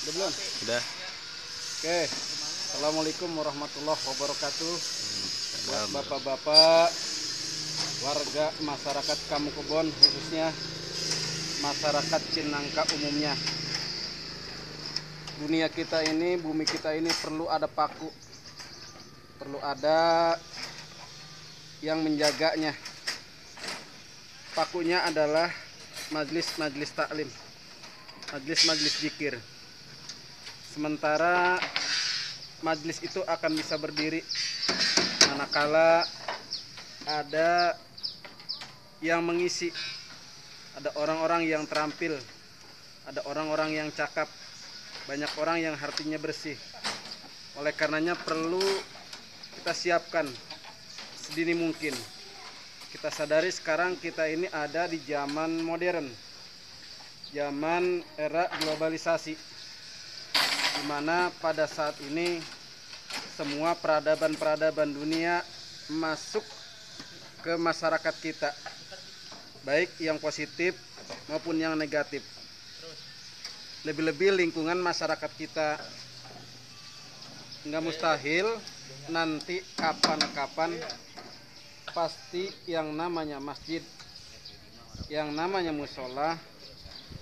Udah belum? Udah. Oke. Assalamualaikum warahmatullahi wabarakatuh. Buat bapak-bapak, warga masyarakat Kampung Kebon, khususnya masyarakat Cinangka umumnya. Dunia kita ini, bumi kita ini perlu ada paku. Perlu ada yang menjaganya. Pakunya adalah majelis-majelis taklim, majelis-majelis zikir. Sementara majelis itu akan bisa berdiri manakala ada yang mengisi, ada orang-orang yang terampil, ada orang-orang yang cakap, banyak orang yang hatinya bersih. Oleh karenanya perlu kita siapkan sedini mungkin. Kita sadari sekarang kita ini ada di zaman modern, zaman era globalisasi, di mana pada saat ini semua peradaban-peradaban dunia masuk ke masyarakat kita, baik yang positif maupun yang negatif. Lebih-lebih lingkungan masyarakat kita, nggak mustahil nanti kapan-kapan pasti yang namanya masjid, yang namanya musola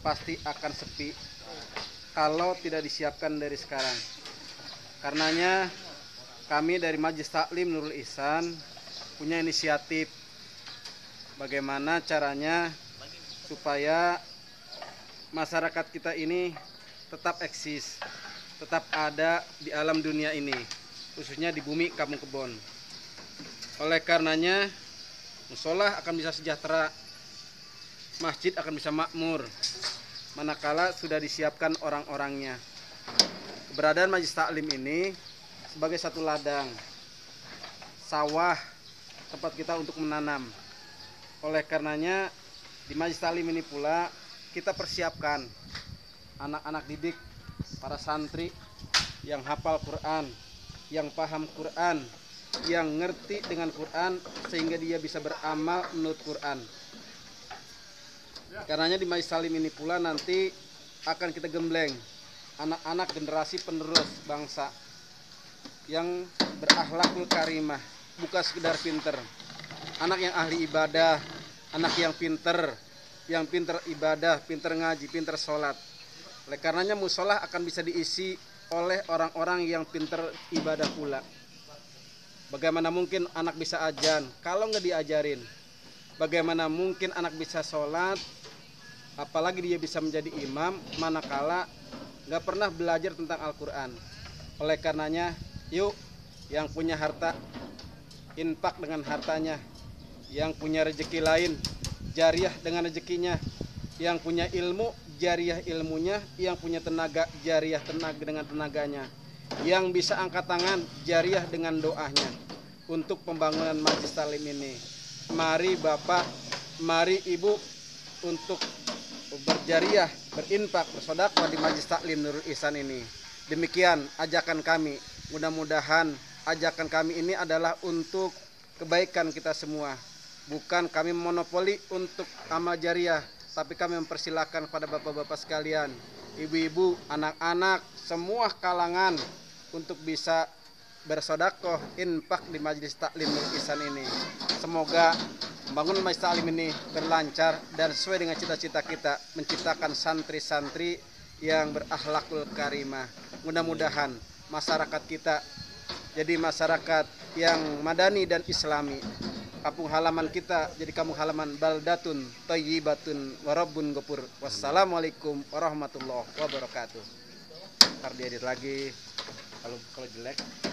pasti akan sepi kalau tidak disiapkan dari sekarang. Karenanya kami dari Majelis Taklim Nurul Ihsan punya inisiatif bagaimana caranya supaya masyarakat kita ini tetap eksis, tetap ada di alam dunia ini, khususnya di bumi Kampung Kebon. Oleh karenanya musola akan bisa sejahtera, masjid akan bisa makmur manakala sudah disiapkan orang-orangnya. Keberadaan Majelis Taklim ini sebagai satu ladang, sawah, tempat kita untuk menanam. Oleh karenanya di Majelis Taklim ini pula kita persiapkan anak-anak didik, para santri yang hafal Quran, yang paham Quran, yang ngerti dengan Quran sehingga dia bisa beramal menurut Quran. Karenanya di Majelis Taklim ini pula nanti akan kita gembleng anak-anak generasi penerus bangsa yang berakhlakul karimah, bukan sekedar pinter. Anak yang ahli ibadah, anak yang pinter ibadah, pinter ngaji, pinter sholat. Oleh karenanya musola akan bisa diisi oleh orang-orang yang pinter ibadah pula. Bagaimana mungkin anak bisa ajan kalau nggak diajarin? Bagaimana mungkin anak bisa sholat, apalagi dia bisa menjadi imam, manakala nggak pernah belajar tentang Al-Quran. Oleh karenanya, yuk yang punya harta, infak dengan hartanya. Yang punya rezeki lain, jariah dengan rezekinya. Yang punya ilmu, jariah ilmunya. Yang punya tenaga, jariah tenaga dengan tenaganya. Yang bisa angkat tangan, jariah dengan doanya untuk pembangunan Majelis Taklim ini. Mari Bapak, mari Ibu untuk berjariah, berinfak, bersedekah di Majelis Taklim Nurul Ihsan ini. Demikian ajakan kami. Mudah-mudahan ajakan kami ini adalah untuk kebaikan kita semua. Bukan kami monopoli untuk amal jariah, tapi kami mempersilahkan kepada bapak-bapak sekalian, ibu-ibu, anak-anak, semua kalangan untuk bisa bersedekah, infak di Majelis Taklim Nurul Ihsan ini. Semoga membangun Majelis Taklim ini berlancar dan sesuai dengan cita-cita kita, menciptakan santri-santri yang berakhlakul karimah. Mudah-mudahan masyarakat kita jadi masyarakat yang madani dan islami. Kampung halaman kita jadi kampung halaman baldatun thayyibatun warabbun ghafur. Wassalamualaikum warahmatullahi wabarakatuh. Ntar diedit lagi kalau jelek.